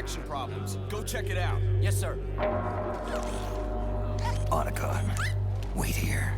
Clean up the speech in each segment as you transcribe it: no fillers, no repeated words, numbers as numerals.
connection problems. Go check it out. Yes, sir. Otacon, wait here.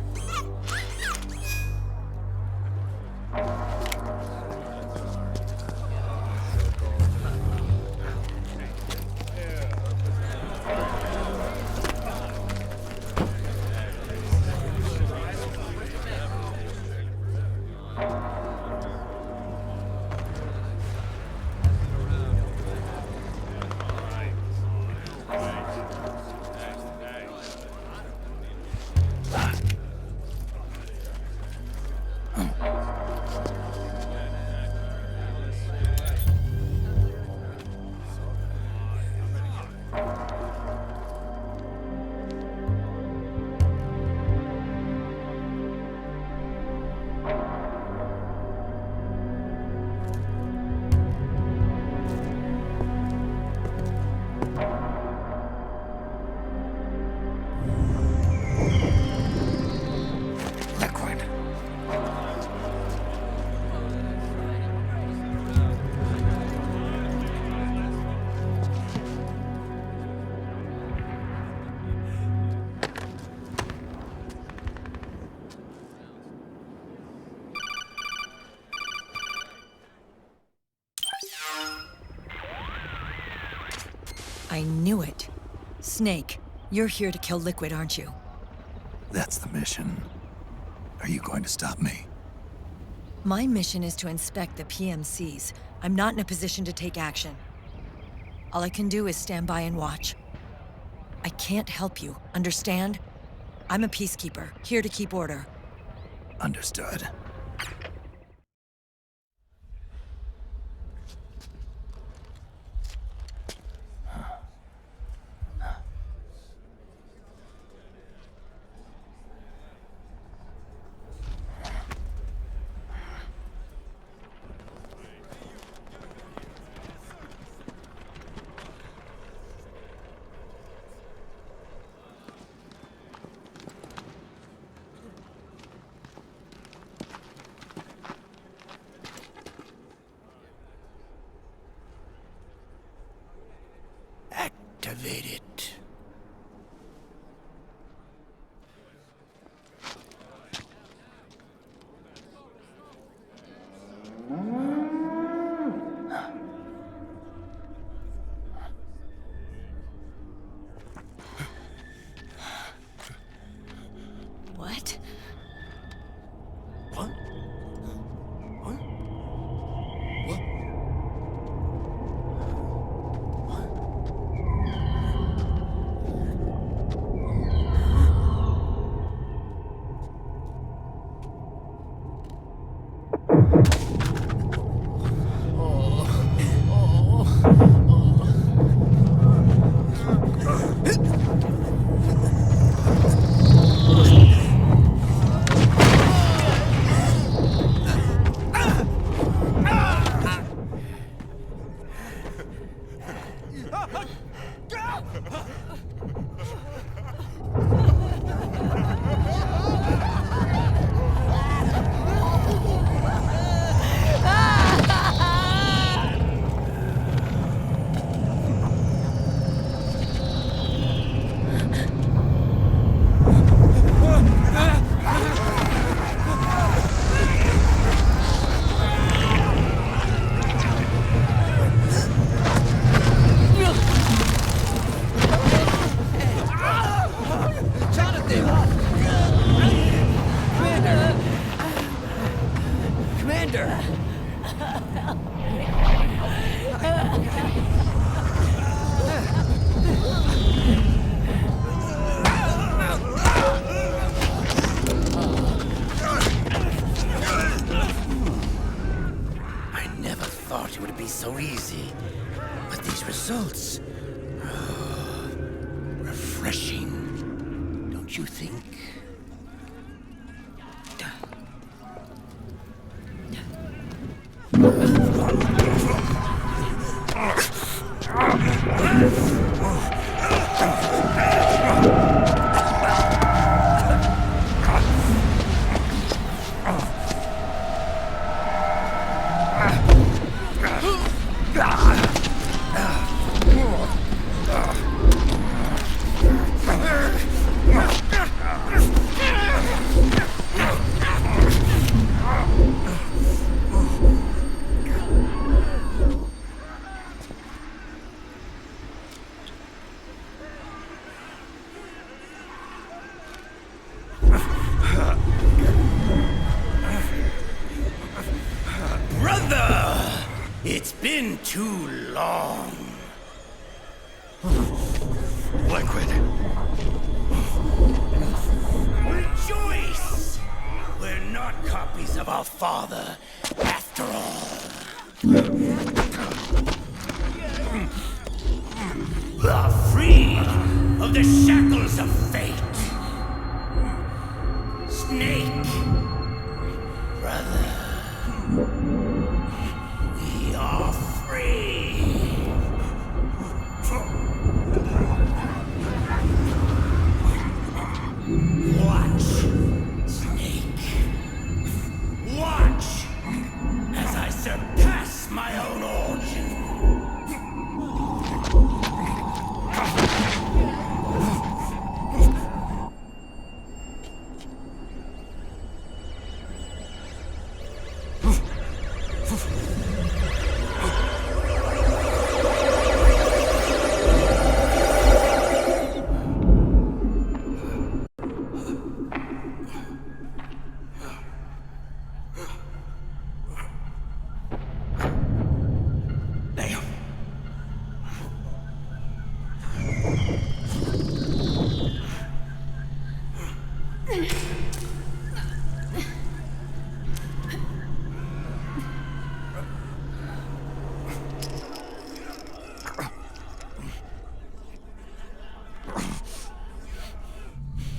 I knew it. Snake, you're here to kill Liquid, aren't you? That's the mission. Are you going to stop me? My mission is to inspect the PMCs. I'm not in a position to take action. All I can do is stand by and watch. I can't help you, understand? I'm a peacekeeper, here to keep order. Understood. Activate it. What? What? What? What? It would be so easy. But these results... refreshing. Don't you think? been too long. Liquid. Rejoice! We're not copies of our father, after all. We are free of the shackles of fate. Snake, brother, we are free. Watch, Snake. Watch as I surpass my own origin.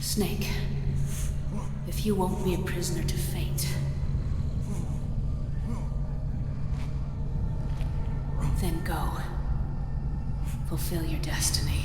Snake, if you won't be a prisoner to fate, then go. Fulfill your destiny.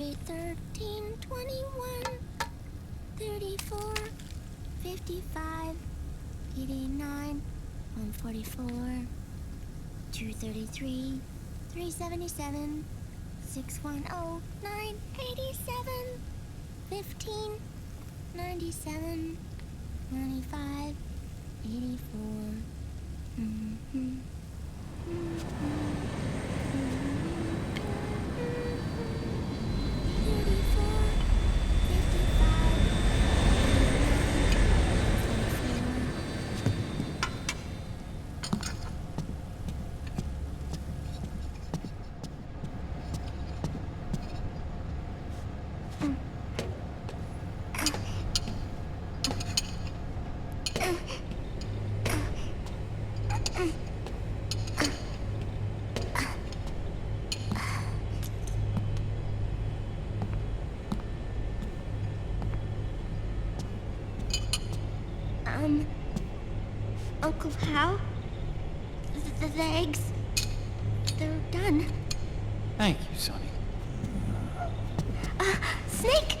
8, 13, 21, 34, 55, 89, 144, 233, 377, 610, 987, 15, 97, 95, 84. Uncle Hal? The eggs, they're done. Thank you, Sonny. Snake!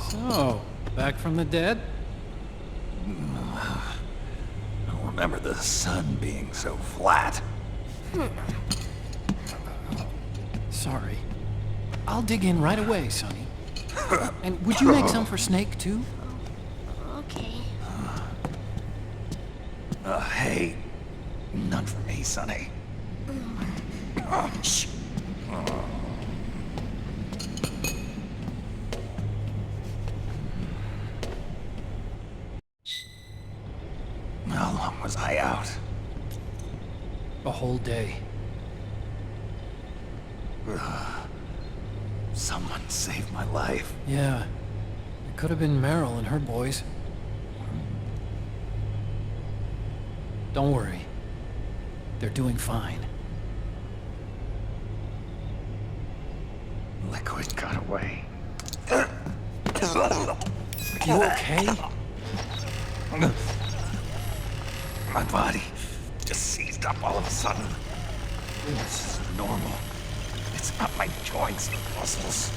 So, back from the dead? I don't remember the sun being so flat. Sorry. I'll dig in right away, Sonny. And would you make some for Snake, too? Okay. Hey, none for me, Sonny. Shh. How long was I out? A whole day. Someone saved my life. Yeah. It could have been Meryl and her boys. Don't worry. They're doing fine. Liquid got away. You okay? My body just seized up all of a sudden. This is normal. It's not my joints and muscles.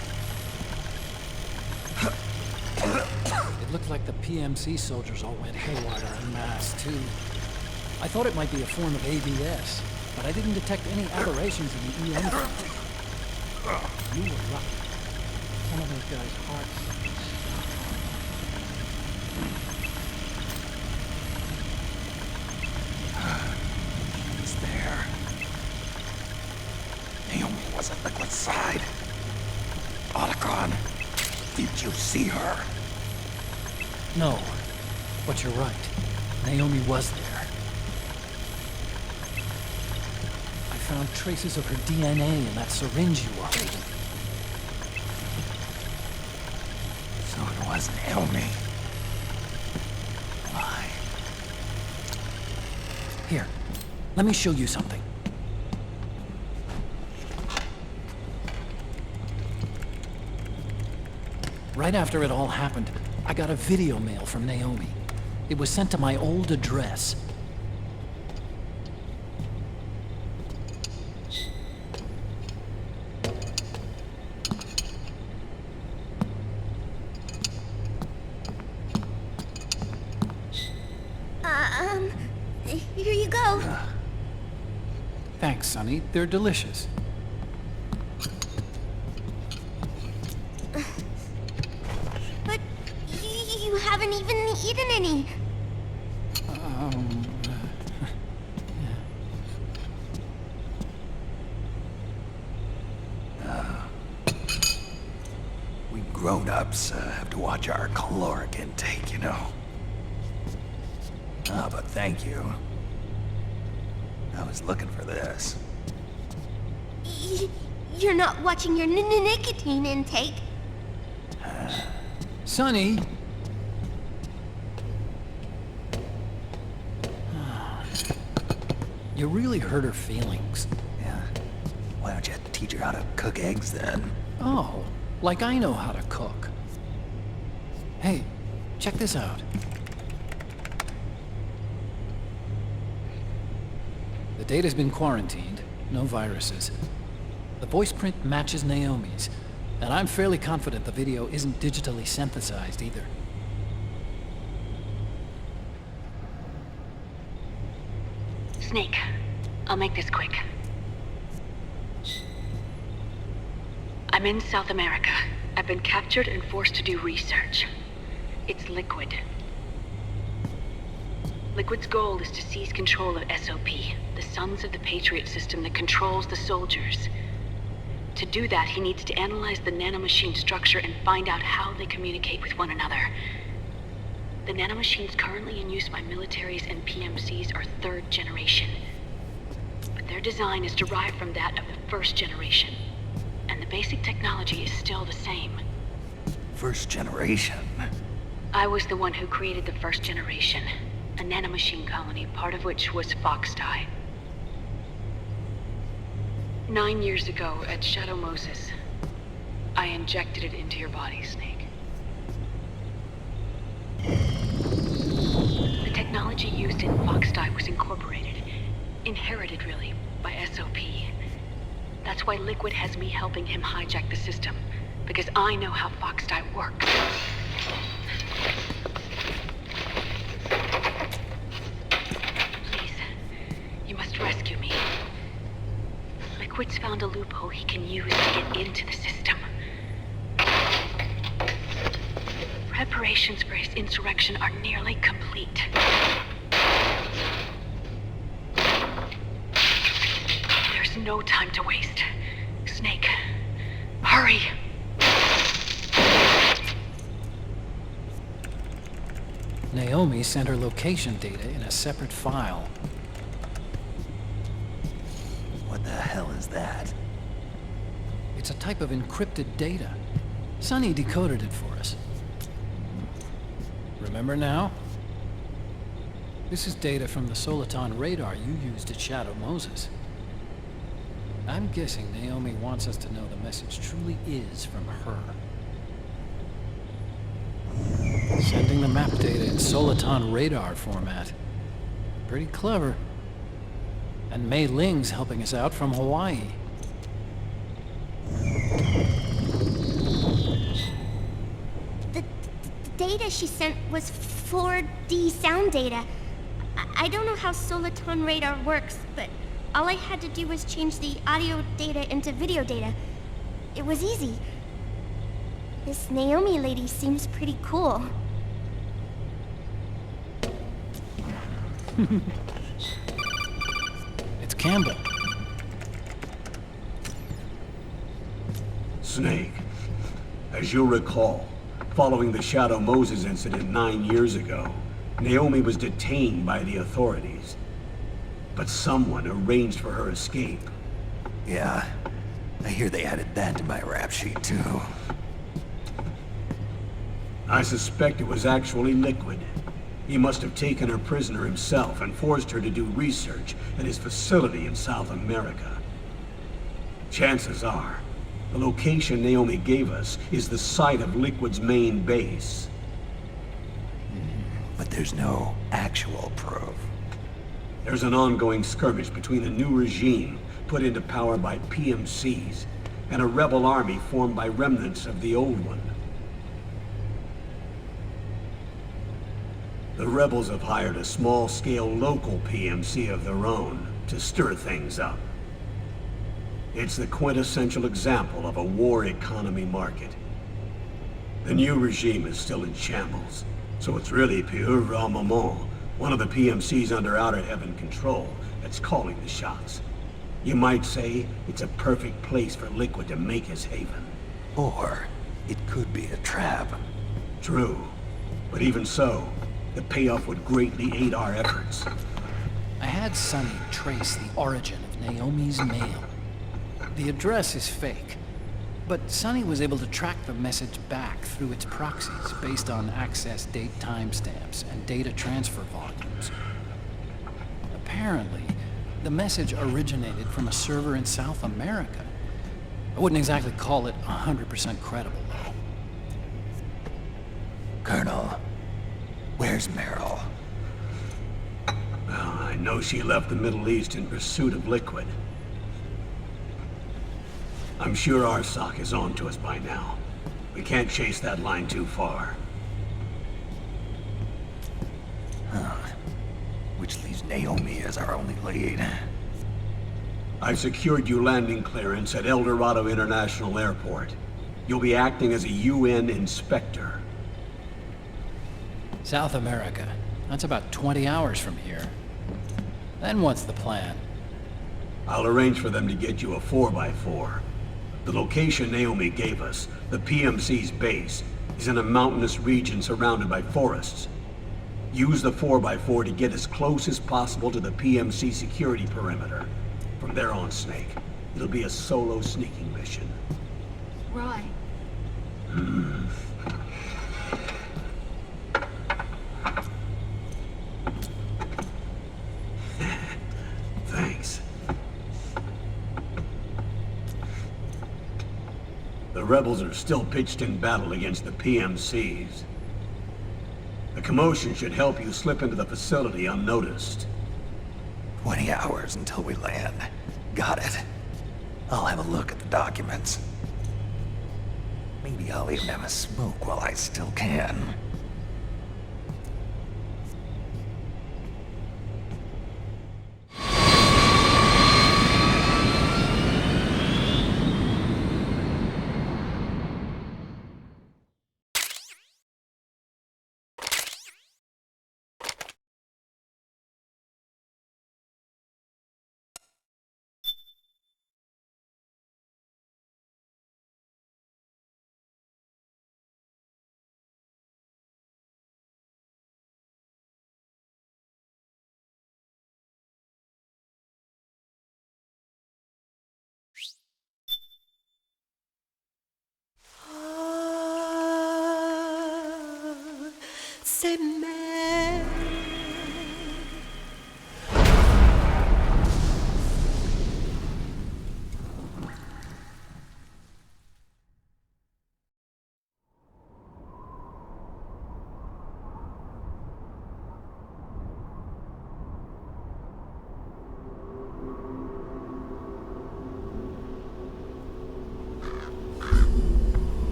It looked like the PMC soldiers all went haywire en masse, too. I thought it might be a form of ABS, but I didn't detect any aberrations in the EM. You were right. One of those guys' hearts. It's there. Naomi was at Liquid's side. Otacon, did you see her? No, but you're right. Naomi was there. I found traces of her DNA in that syringe you were holding. So it was Naomi. Why? Here, let me show you something. Right after it all happened, I got a video mail from Naomi. It was sent to my old address. Here you go. Thanks, Sonny. They're delicious. But you haven't even eaten any. We grown-ups have to watch our caloric intake, you know. But thank you. I was looking for this. You're not watching your nicotine intake. Sonny! You really hurt her feelings. Yeah. Why don't you teach her how to cook eggs then? Oh, like I know how to cook. Hey, check this out. The data's been quarantined, no viruses. The voice print matches Naomi's, And I'm fairly confident the video isn't digitally synthesized either. Snake, I'll make this quick. I'm in South America. I've been captured and forced to do research. It's Liquid. Liquid's goal is to seize control of SOP, the Sons of the Patriot system that controls the soldiers. To do that, he needs to analyze the nanomachine structure and find out how they communicate with one another. The nanomachines currently in use by militaries and PMCs are third generation. But their design is derived from that of the first generation. And the basic technology is still the same. First generation? I was the one who created the first generation, a nanomachine colony, part of which was Foxdie. 9 years ago, at Shadow Moses, I injected it into your body, Snake. The technology used in Foxdie was incorporated, inherited really, by SOP. That's why Liquid has me helping him hijack the system, because I know how Foxdie works. Please, you must rescue me. Liquid's found a loophole he can use to get into the system. Preparations for his insurrection are nearly complete. There's no time to waste. Snake, hurry! Naomi sent her location data in a separate file. What the hell is that? It's a type of encrypted data. Sonny decoded it for us. Remember now? This is data from the Soliton radar you used at Shadow Moses. I'm guessing Naomi wants us to know the message truly is from her. Sending the map data in Soliton radar format. Pretty clever. And Mei Ling's helping us out from Hawaii. The data she sent was 4D sound data. I don't know how Soliton radar works, but all I had to do was change the audio data into video data. It was easy. This Naomi lady seems pretty cool. It's Campbell. Snake, as you'll recall, following the Shadow Moses incident 9 years ago, Naomi was detained by the authorities. But someone arranged for her escape. Yeah, I hear they added that to my rap sheet too. I suspect it was actually Liquid. He must have taken her prisoner himself and forced her to do research at his facility in South America. Chances are, the location Naomi gave us is the site of Liquid's main base. But there's no actual proof. There's an ongoing skirmish between the new regime put into power by PMCs and a rebel army formed by remnants of the old one. The rebels have hired a small-scale local PMC of their own to stir things up. It's the quintessential example of a war economy market. The new regime is still in shambles, so it's really pure moment, one of the PMCs under Outer Heaven control, that's calling the shots. You might say it's a perfect place for Liquid to make his haven. Or it could be a trap. True, but even so, the payoff would greatly aid our efforts. I had Sonny trace the origin of Naomi's mail. The address is fake, but Sonny was able to track the message back through its proxies based on access date timestamps and data transfer volumes. Apparently, the message originated from a server in South America. I wouldn't exactly call it 100% credible, though. Colonel, where's Meryl? Well, I know she left the Middle East in pursuit of Liquid. I'm sure our sock is on to us by now. We can't chase that line too far. Which leaves Naomi as our only lead. I've secured you landing clearance at El Dorado International Airport. You'll be acting as a UN inspector. South America. That's about 20 hours from here. Then what's the plan? I'll arrange for them to get you a 4x4. The location Naomi gave us, the PMC's base, is in a mountainous region surrounded by forests. Use the 4x4 to get as close as possible to the PMC security perimeter. From there on, Snake, it'll be a solo sneaking mission. Right. Thanks. The rebels are still pitched in battle against the PMCs. The commotion should help you slip into the facility unnoticed. 20 hours until we land. Got it. I'll have a look at the documents. Maybe I'll even have a smoke while I still can.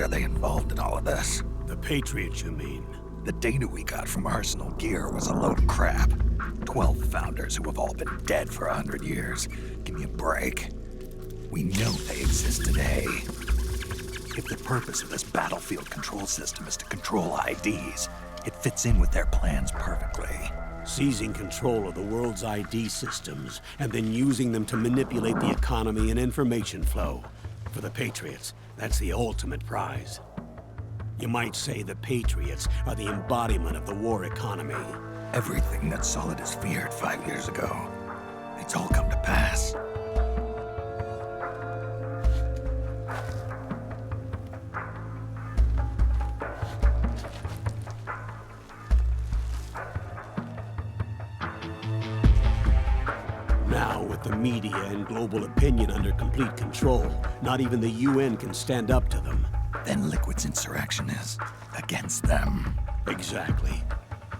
Are they involved in all of this? The Patriots, you mean? The data we got from Arsenal Gear was a load of crap. 12 founders who have all been dead for 100 years. Give me a break. We know they exist today. If the purpose of this battlefield control system is to control IDs, it fits in with their plans perfectly. Seizing control of the world's ID systems, and then using them to manipulate the economy and information flow. For the Patriots, that's the ultimate prize. You might say the Patriots are the embodiment of the war economy. Everything that Solidus feared 5 years ago, it's all come to pass. Now, with the media and global opinion under complete control, not even the UN can stand up to them. Then Liquid's insurrection is against them. Exactly.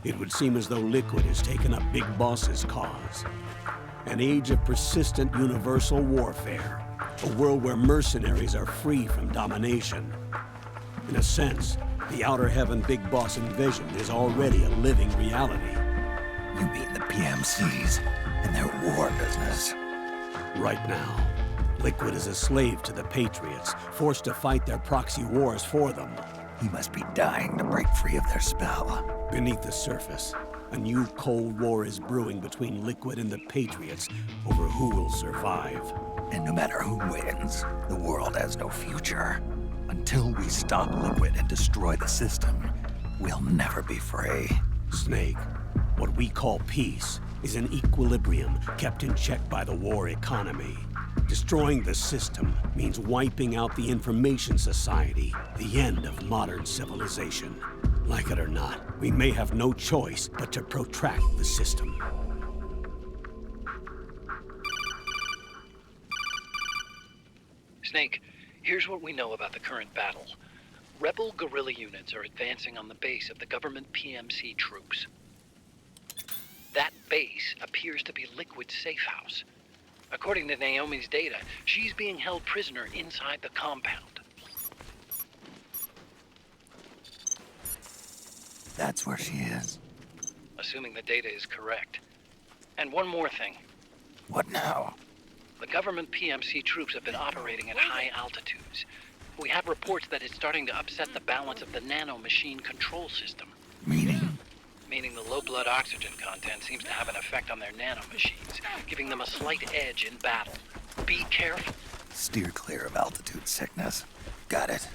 It would seem as though Liquid has taken up Big Boss's cause. An age of persistent universal warfare. A world where mercenaries are free from domination. In a sense, the Outer Heaven Big Boss envisioned is already a living reality. You mean the PMCs and their war business? Right now, Liquid is a slave to the Patriots, forced to fight their proxy wars for them. He must be dying to break free of their spell. Beneath the surface, a new Cold War is brewing between Liquid and the Patriots over who will survive. And no matter who wins, the world has no future. Until we stop Liquid and destroy the system, we'll never be free. Snake, what we call peace is an equilibrium kept in check by the war economy. Destroying the system means wiping out the information society, the end of modern civilization. Like it or not, we may have no choice but to protract the system. Snake, here's what we know about the current battle. Rebel guerrilla units are advancing on the base of the government PMC troops. That base appears to be Liquid's safe house. According to Naomi's data, she's being held prisoner inside the compound. That's where she is. Assuming the data is correct. And one more thing. What now? The government PMC troops have been operating at high altitudes. We have reports that it's starting to upset the balance of the nanomachine control system. Meaning? Meaning the low blood oxygen content seems to have an effect on their nanomachines, giving them a slight edge in battle. Be careful. Steer clear of altitude sickness. Got it.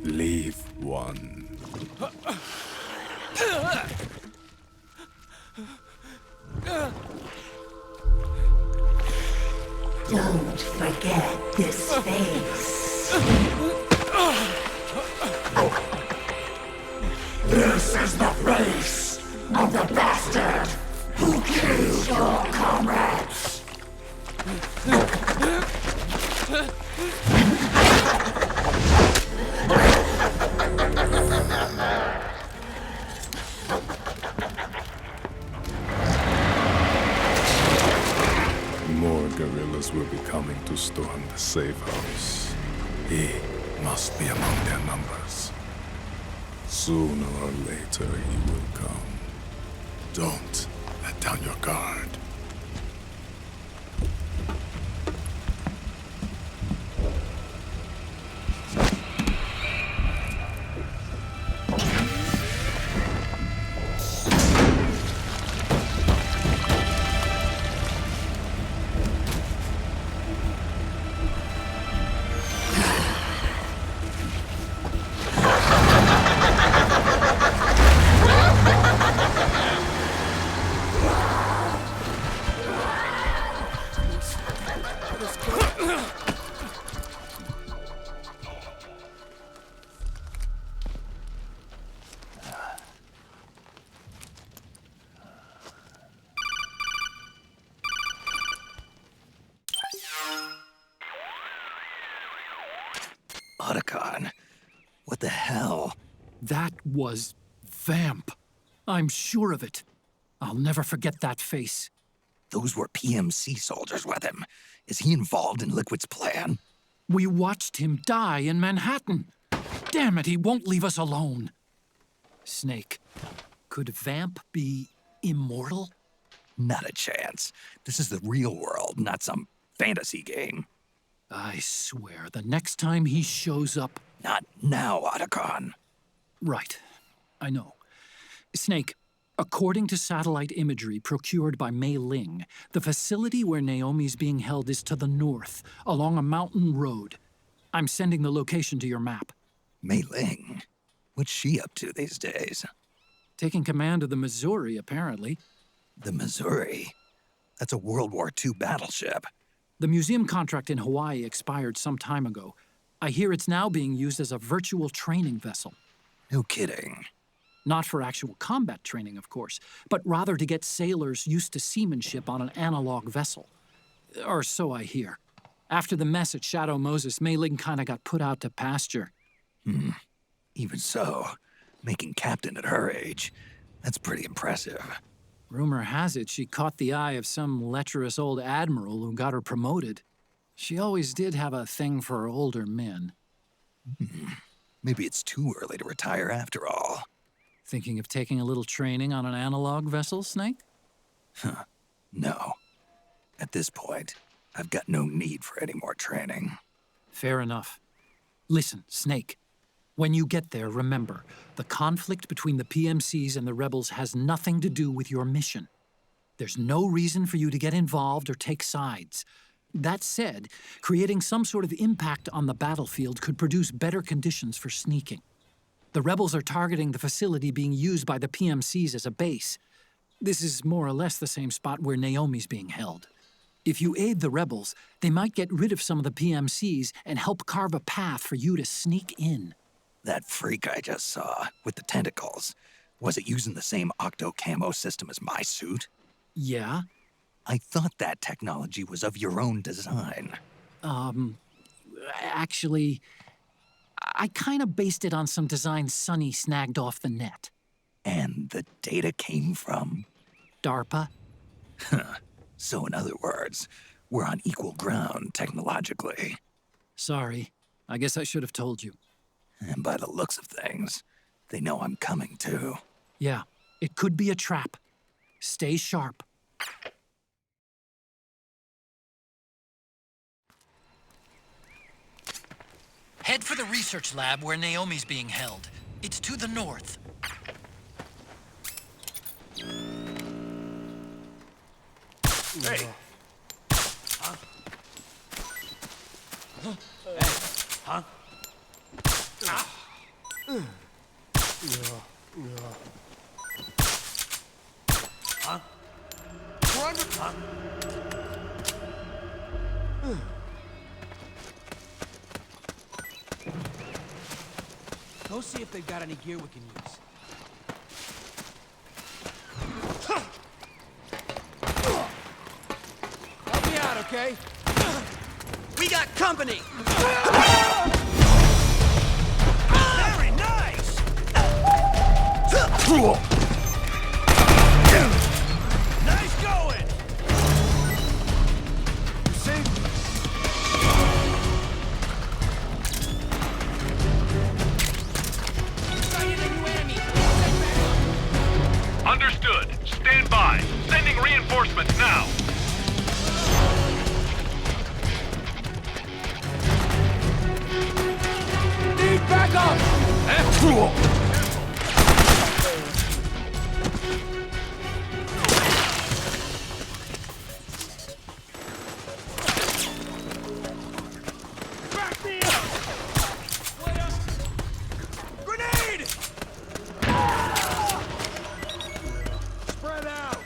Leave one. Don't forget this face. This is the face of the bastard who killed your comrades. More guerrillas will be coming to storm the safe house. He must be among their numbers. Sooner or later he will come. Don't let down your guard. Otacon. What the hell? That was Vamp. I'm sure of it. I'll never forget that face. Those were PMC soldiers with him. Is he involved in Liquid's plan? We watched him die in Manhattan. Damn it, he won't leave us alone. Snake, could Vamp be immortal? Not a chance. This is the real world, not some fantasy game. I swear, the next time he shows up... Not now, Otacon. Right. I know. Snake, according to satellite imagery procured by Mei Ling, the facility where Naomi's being held is to the north, along a mountain road. I'm sending the location to your map. Mei Ling? What's she up to these days? Taking command of the Missouri, apparently. The Missouri? That's a World War II battleship. The museum contract in Hawaii expired some time ago. I hear it's now being used as a virtual training vessel. No kidding. Not for actual combat training, of course, but rather to get sailors used to seamanship on an analog vessel. Or so I hear. After the mess at Shadow Moses, Mei Ling kinda got put out to pasture. Even so, making captain at her age, that's pretty impressive. Rumor has it she caught the eye of some lecherous old admiral who got her promoted. She always did have a thing for older men. Maybe it's too early to retire after all. Thinking of taking a little training on an analog vessel, Snake? No. At this point, I've got no need for any more training. Fair enough. Listen, Snake. When you get there, remember, the conflict between the PMCs and the rebels has nothing to do with your mission. There's no reason for you to get involved or take sides. That said, creating some sort of impact on the battlefield could produce better conditions for sneaking. The rebels are targeting the facility being used by the PMCs as a base. This is more or less the same spot where Naomi's being held. If you aid the rebels, they might get rid of some of the PMCs and help carve a path for you to sneak in. That freak I just saw, with the tentacles, was it using the same octo-camo system as my suit? Yeah? I thought that technology was of your own design. Actually, I kinda based it on some design Sonny snagged off the net. And the data came from? DARPA? So in other words, we're on equal ground technologically. Sorry. I guess I should have told you. And by the looks of things, they know I'm coming too. Yeah, it could be a trap. Stay sharp. Head for the research lab where Naomi's being held. It's to the north. Hey! Huh? Hey! Huh? Huh? We're under... Huh? Go see if they've got any gear we can use. Help me out, okay? We got company! Very nice! Nice going! You see? Understood. Stand by. Sending reinforcements now. Need backup! Back me up! Grenade! Spread out!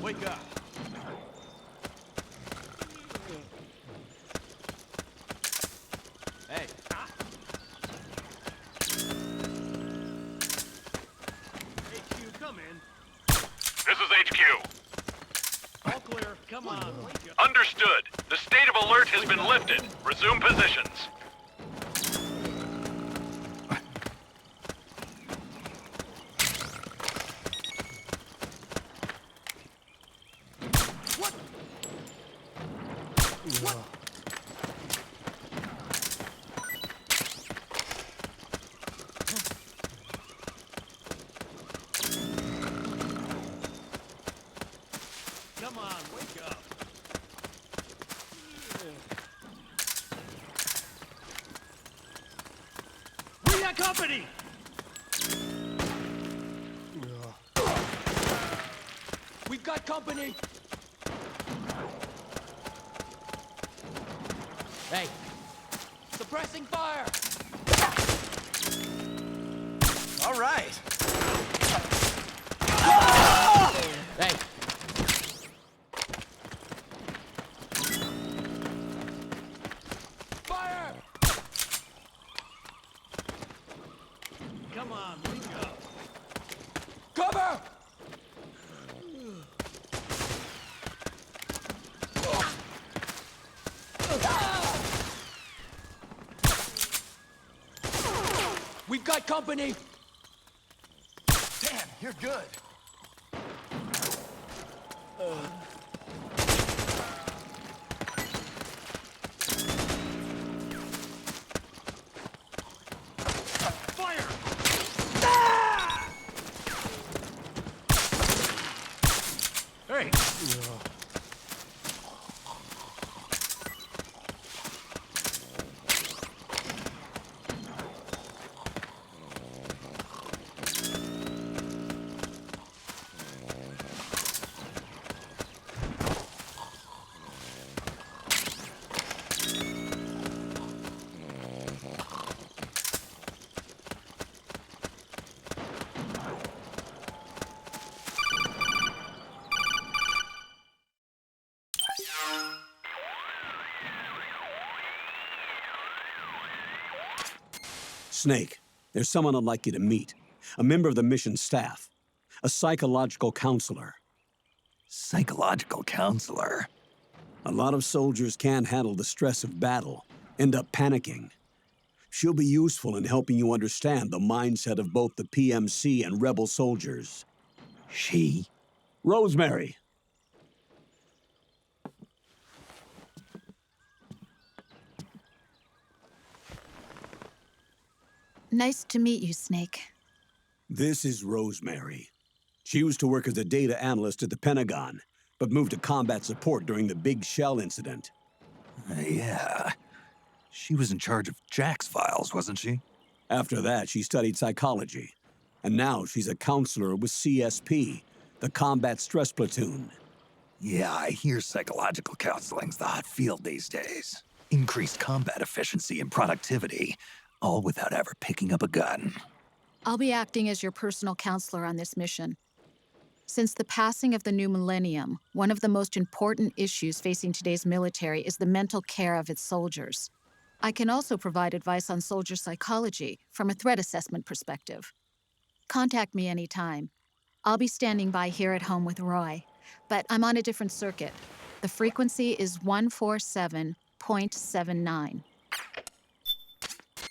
Wake up. Hey. HQ, come in. This is HQ. All clear. Come on. Wake up. Understood. The state of alert has been lifted. Resume positions. Come on, wake up. We got company! We've got company! Hey, suppressing fire! All right. Hey. Fire! Come on, wake up. Cover! We've got company! Damn, you're good. Fire! Ah! Hey! Snake, there's someone I'd like you to meet. A member of the mission staff. A psychological counselor. Psychological counselor? A lot of soldiers can't handle the stress of battle, end up panicking. She'll be useful in helping you understand the mindset of both the PMC and rebel soldiers. She? Rosemary. Nice to meet you, Snake. This is Rosemary. She used to work as a data analyst at the Pentagon, but moved to combat support during the Big Shell incident. Yeah. She was in charge of Jack's files, wasn't she? After that, she studied psychology. And now she's a counselor with CSP, the Combat Stress Platoon. Yeah, I hear psychological counseling's the hot field these days. Increased combat efficiency and productivity, all without ever picking up a gun. I'll be acting as your personal counselor on this mission. Since the passing of the new millennium, one of the most important issues facing today's military is the mental care of its soldiers. I can also provide advice on soldier psychology from a threat assessment perspective. Contact me anytime. I'll be standing by here at home with Roy, but I'm on a different circuit. The frequency is 147.79.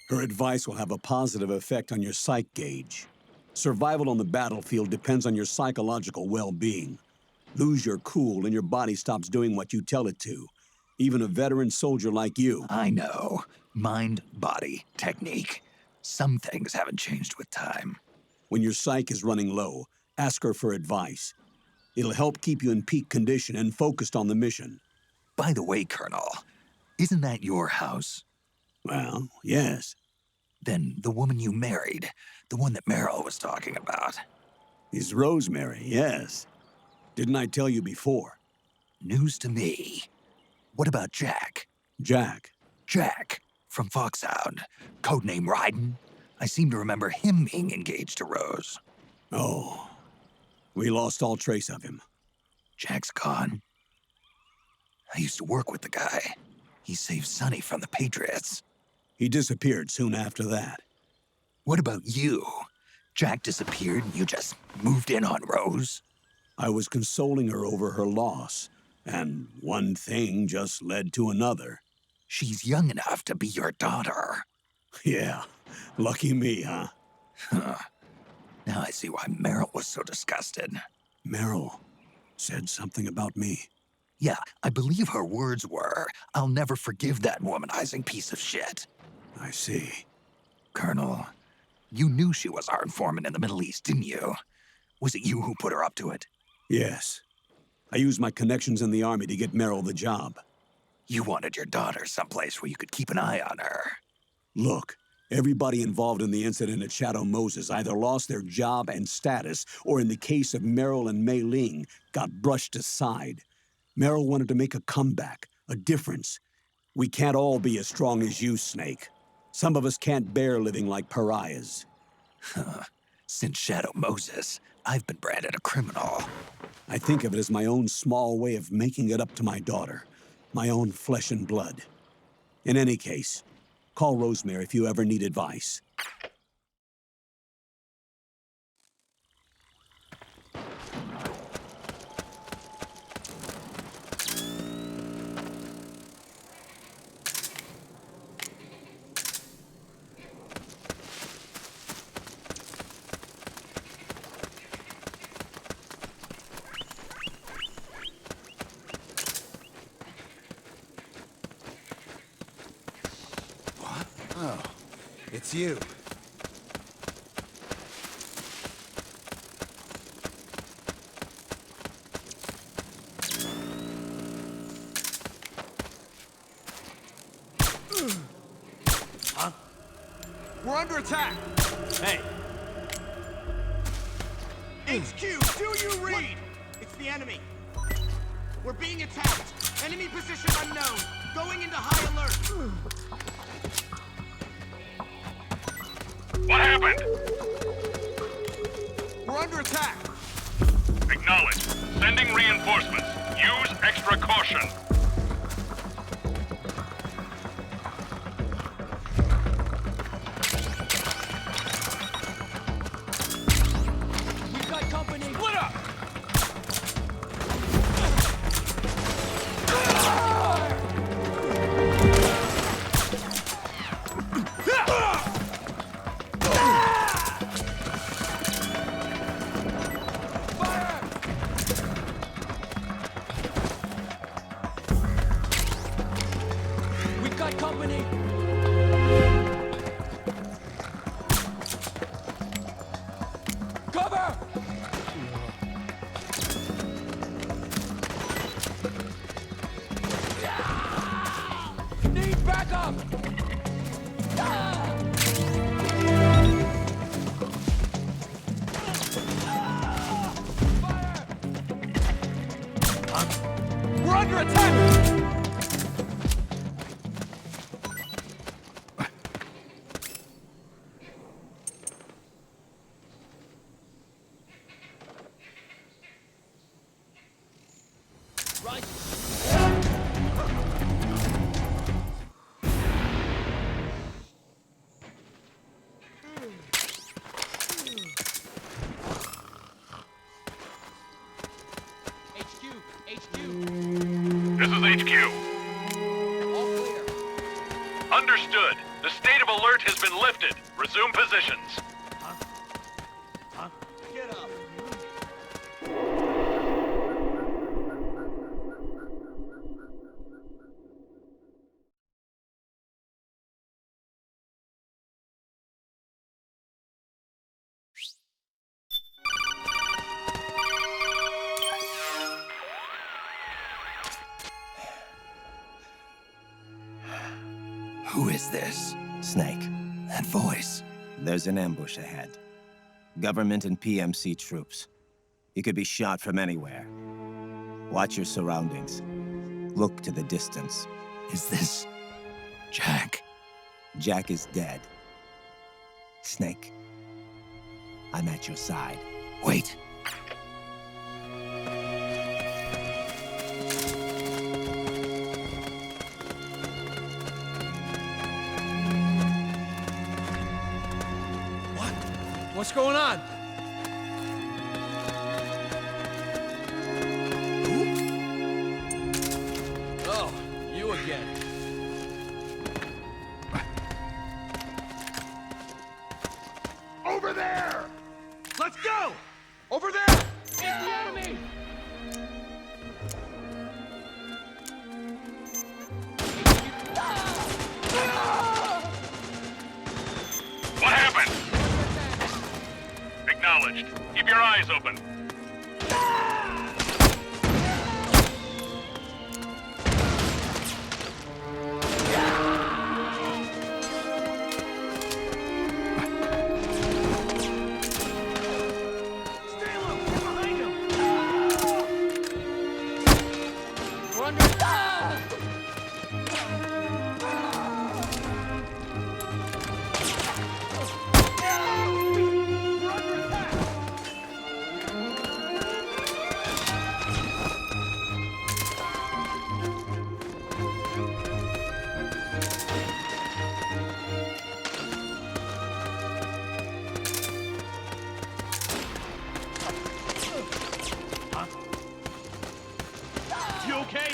Her advice will have a positive effect on your psych gauge. Survival on the battlefield depends on your psychological well-being. Lose your cool and your body stops doing what you tell it to. Even a veteran soldier like you. I know. Mind, body, technique. Some things haven't changed with time. When your psyche is running low, ask her for advice. It'll help keep you in peak condition and focused on the mission. By the way, Colonel, isn't that your house? Well, yes. Then the woman you married, the one that Meryl was talking about. Is Rosemary, yes. Didn't I tell you before? News to me. What about Jack? Jack? Jack, from Foxhound. Codename Ryden. I seem to remember him being engaged to Rose. Oh, we lost all trace of him. Jack's gone. I used to work with the guy. He saved Sonny from the Patriots. He disappeared soon after that. What about you? Jack disappeared and you just moved in on Rose? I was consoling her over her loss, and one thing just led to another. She's young enough to be your daughter. Yeah, lucky me, huh? Now I see why Meryl was so disgusted. Meryl said something about me. Yeah, I believe her words were, "I'll never forgive that womanizing piece of shit." I see. Colonel, you knew she was our informant in the Middle East, didn't you? Was it you who put her up to it? Yes. I used my connections in the army to get Meryl the job. You wanted your daughter someplace where you could keep an eye on her. Look, everybody involved in the incident at Shadow Moses either lost their job and status, or in the case of Meryl and Mei Ling, got brushed aside. Meryl wanted to make a comeback, a difference. We can't all be as strong as you, Snake. Some of us can't bear living like pariahs. Since Shadow Moses, I've been branded a criminal. I think of it as my own small way of making it up to my daughter. My own flesh and blood. In any case, call Rosemary if you ever need advice. Oh, it's you. Huh? We're under attack! Hey! HQ, do you read? What? It's the enemy. We're being attacked. Enemy position unknown. Going into high alert. What happened? We're under attack. Acknowledge. Sending reinforcements. Use extra caution. We've got company. Split up! We're under attack! Right. This is HQ. All clear. Understood. The state of alert has been lifted. Resume positions. Get up. Who is this? Snake. That voice. There's an ambush ahead. Government and PMC troops. You could be shot from anywhere. Watch your surroundings. Look to the distance. Is this Jack? Jack is dead. Snake, I'm at your side. Wait. What's going on? Oh, you again. Over there! Let's go! Over there! It's the enemy! What happened? Acknowledged. Keep your eyes open. You okay?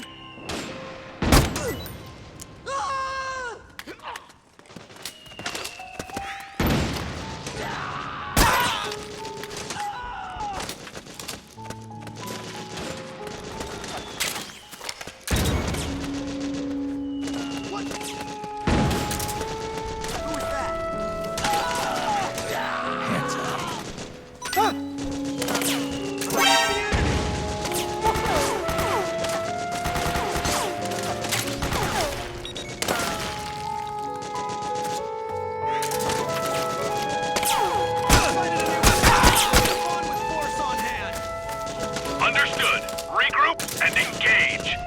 Understood. Regroup and engage.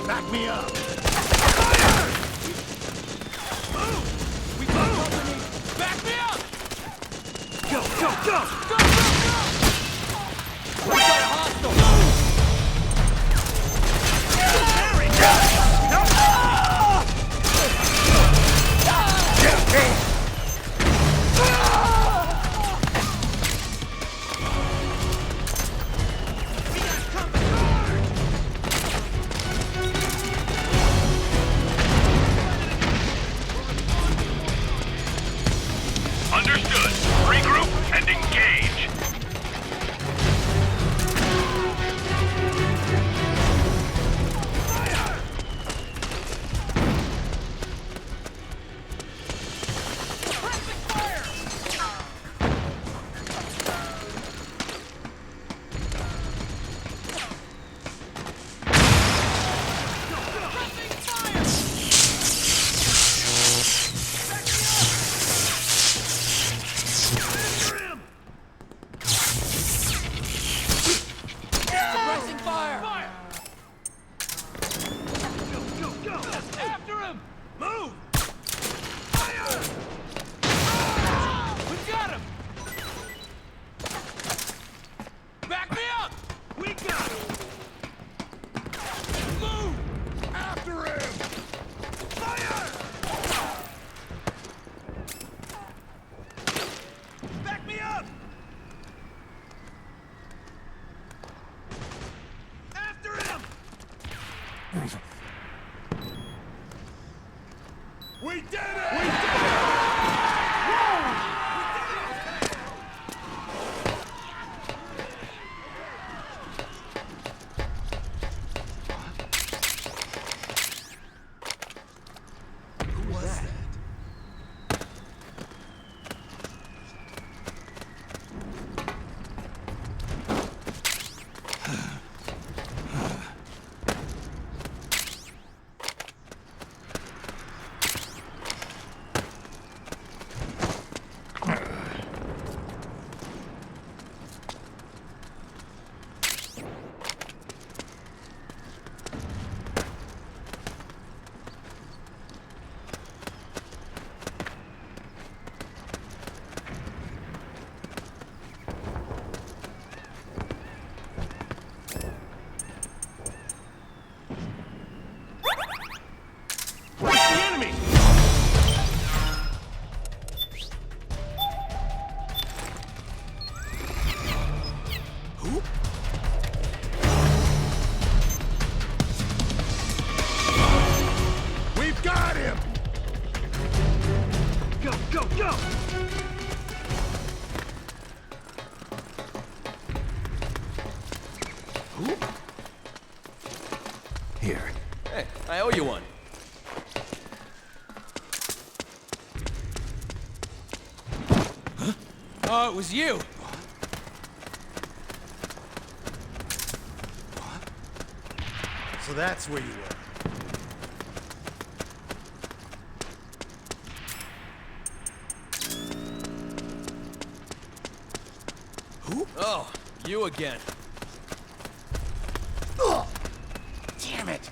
Back me up! Fire! Move! We got company! Back me up! Go, go, go! Go, go, go! We got a hostile! We did it! We did it! Who was that? Here. Hey, I owe you one. Huh? Oh, it was you! So that's where you were. Who? Oh, you again. Damn it!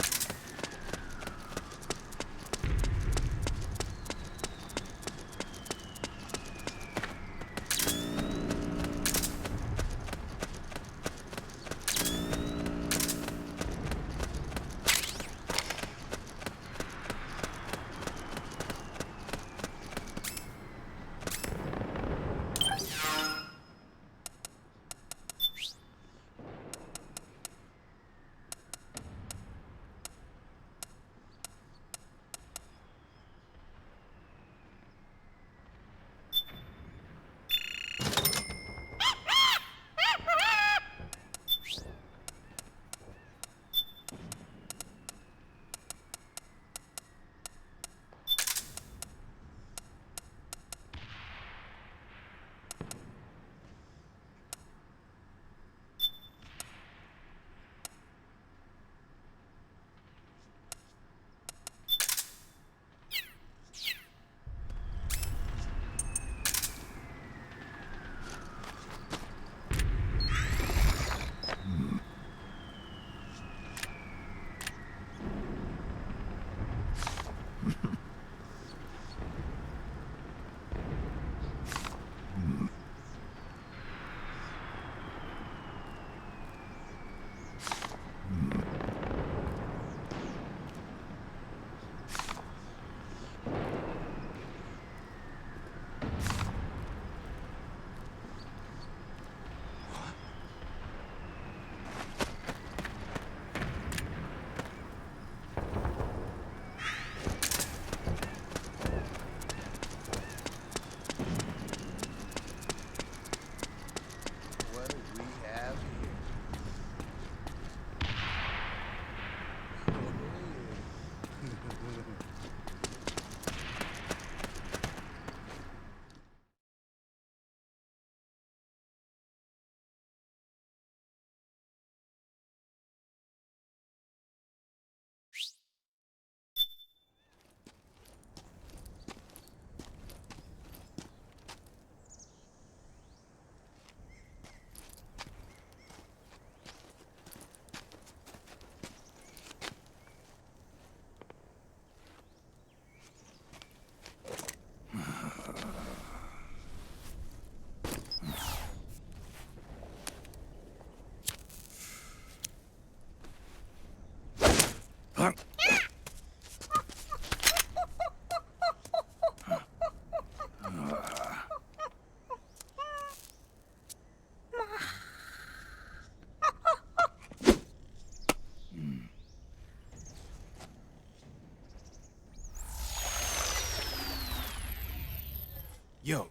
Yo,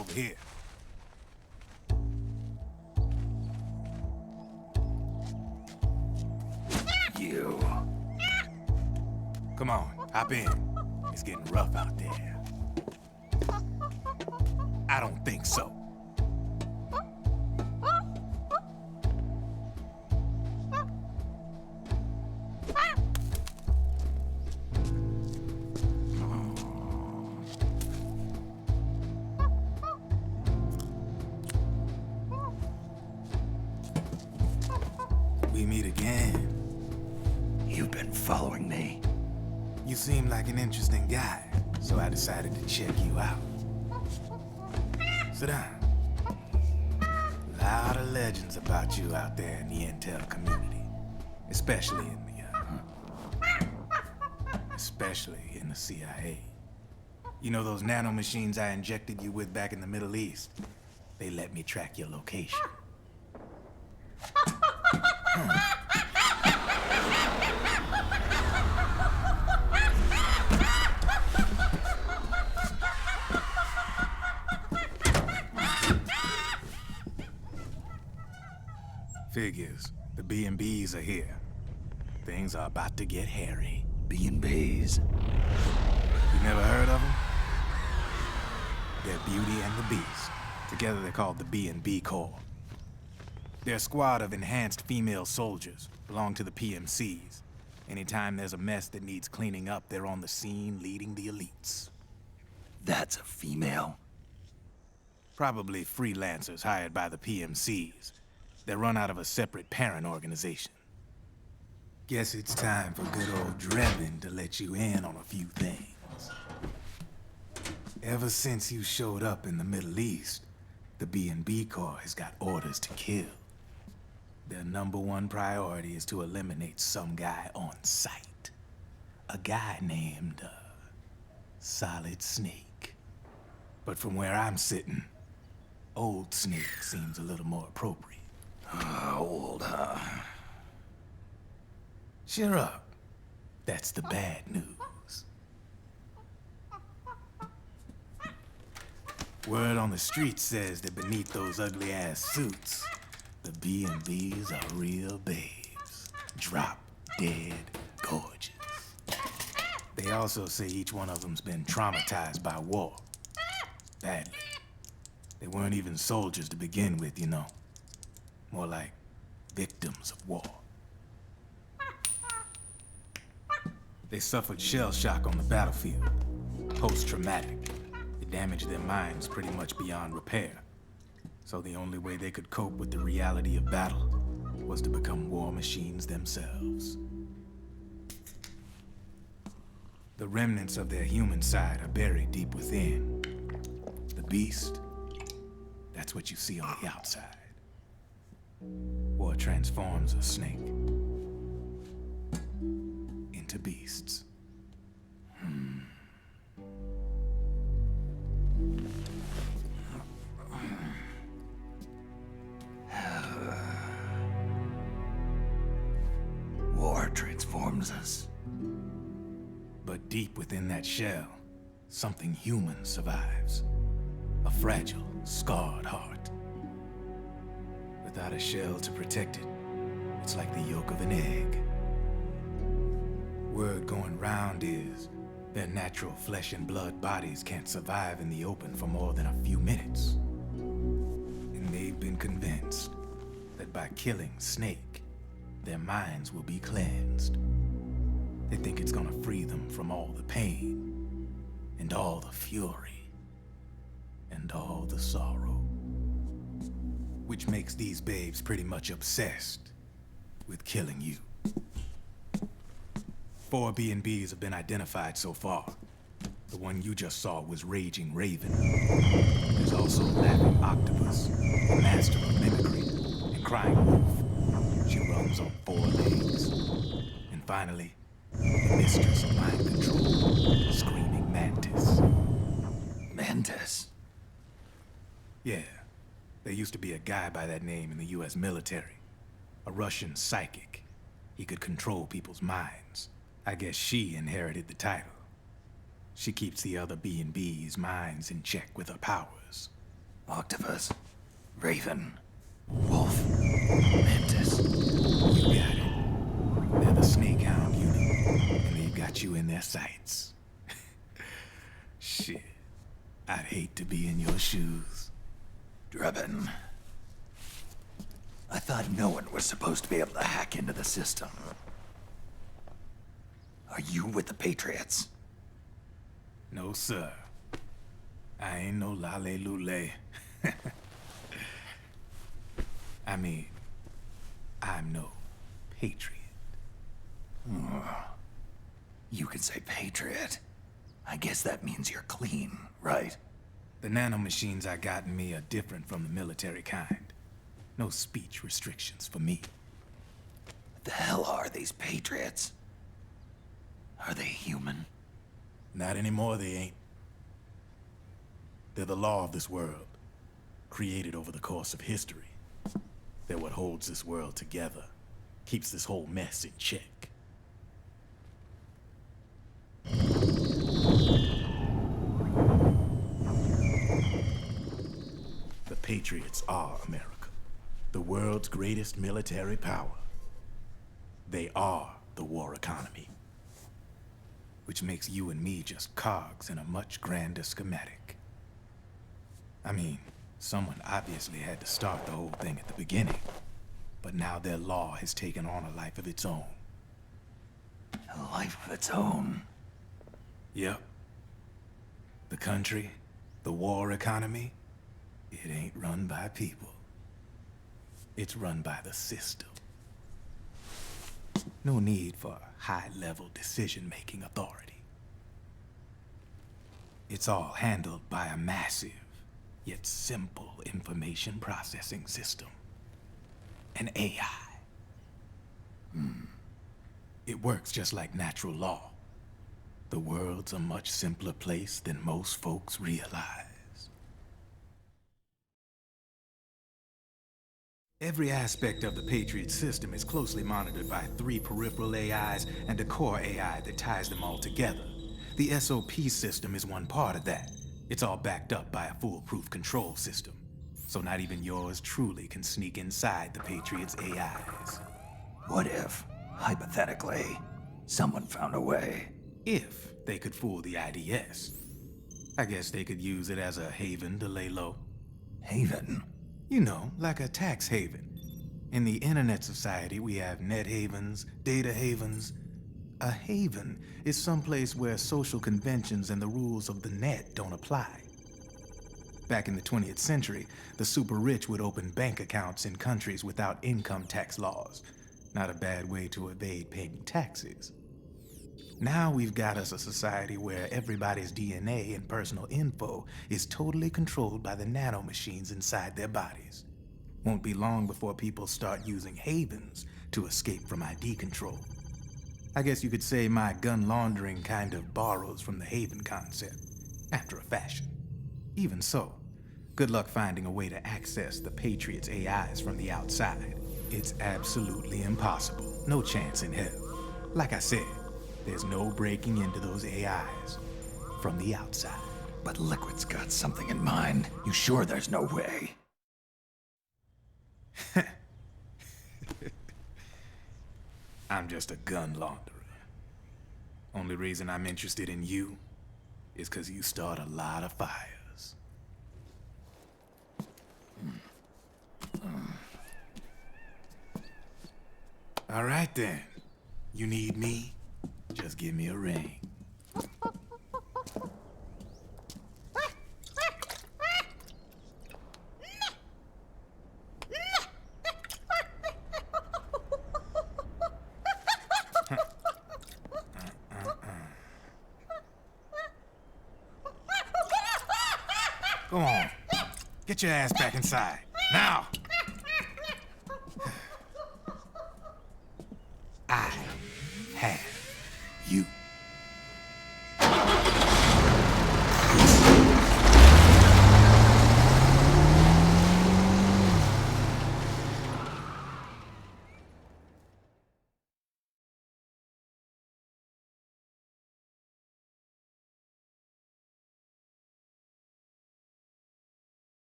over here. You. Come on, hop in. It's getting rough out there. I don't think so. We meet again. You've been following me. You seem like an interesting guy, so I decided to check you out. Sit down. A lot of legends about you out there in the intel community, especially in the CIA. You know those nanomachines I injected you with back in the Middle East? They let me track your location. Figures. The B&Bs are here. Things are about to get hairy. B&Bs? You never heard of them? They're Beauty and the Beast. Together they're called the B&B Corps. They're a squad of enhanced female soldiers, belong to the PMCs. Anytime there's a mess that needs cleaning up, they're on the scene leading the elites. That's a female? Probably freelancers hired by the PMCs. They're run out of a separate parent organization. Guess it's time for good old Drebin to let you in on a few things. Ever since you showed up in the Middle East, the B&B Corps has got orders to kill. Their #1 priority is to eliminate some guy on sight. A guy named, Solid Snake. But from where I'm sitting, Old Snake seems a little more appropriate. Old, huh? Cheer up. That's the bad news. Word on the street says that beneath those ugly-ass suits, the B&Bs are real babes. Drop dead gorgeous. They also say each one of them's been traumatized by war. Badly. They weren't even soldiers to begin with, you know. More like victims of war. They suffered shell shock on the battlefield. Post-traumatic. It damaged their minds pretty much beyond repair. So the only way they could cope with the reality of battle was to become war machines themselves. The remnants of their human side are buried deep within. The beast, that's what you see on the outside. War transforms a snake into beasts. War transforms us. But deep within that shell, something human survives. A fragile, scarred heart. Without a shell to protect it, it's like the yolk of an egg. Word going round is their natural flesh and blood bodies can't survive in the open for more than a few minutes. And they've been convinced that by killing Snake, their minds will be cleansed. They think it's gonna free them from all the pain, and all the fury, and all the sorrow. Which makes these babes pretty much obsessed with killing you. 4 B&Bs have been identified so far. The one you just saw was Raging Raven. There's also Laughing Octopus, the master of mimicry, and Crying Wolf. She runs on 4 legs. And finally, the mistress of mind control, Screaming Mantis. Mantis? Yeah. There used to be a guy by that name in the US military. A Russian psychic. He could control people's minds. I guess she inherited the title. She keeps the other B&B's minds in check with her powers. Octopus, Raven, Wolf, Mantis. You got it. They're the Snakehound unit, and they've got you in their sights. Shit. I'd hate to be in your shoes. Drebin. I thought no one was supposed to be able to hack into the system. Are you with the Patriots? No, sir. I ain't no lale-lule. I mean, I'm no patriot. You can say patriot. I guess that means you're clean, right? The nanomachines I got in me are different from the military kind. No speech restrictions for me. What the hell are these Patriots? Are they human? Not anymore, they ain't. They're the law of this world, created over the course of history. They're what holds this world together, keeps this whole mess in check. The Patriots are America, the world's greatest military power. They are the war economy, which makes you and me just cogs in a much grander schematic. I mean, someone obviously had to start the whole thing at the beginning, but now their law has taken on a life of its own. A life of its own? Yep. The country, the war economy, it ain't run by people. It's run by the system. No need for high-level decision-making authority. It's all handled by a massive, yet simple information processing system. An AI. It works just like natural law. The world's a much simpler place than most folks realize. Every aspect of the Patriot system is closely monitored by 3 peripheral AIs and a core AI that ties them all together. The SOP system is one part of that. It's all backed up by a foolproof control system. So not even yours truly can sneak inside the Patriots' AIs. What if, hypothetically, someone found a way? If they could fool the IDS. I guess they could use it as a haven to lay low. Haven? You know, like a tax haven. In the internet society, we have net havens, data havens. A haven is someplace where social conventions and the rules of the net don't apply. Back in the 20th century, the super rich would open bank accounts in countries without income tax laws. Not a bad way to evade paying taxes. Now we've got us a society where everybody's DNA and personal info is totally controlled by the nanomachines inside their bodies. Won't be long before people start using havens to escape from ID control. I guess you could say my gun laundering kind of borrows from the haven concept, after a fashion. Even so, good luck finding a way to access the Patriots' AIs from the outside. It's absolutely impossible. No chance in hell. Like I said, there's no breaking into those AIs from the outside. But Liquid's got something in mind. You sure there's no way? I'm just a gun launderer. Only reason I'm interested in you is because you start a lot of fires. All right then. You need me? Just give me a ring. Go on. Get your ass back inside. Now!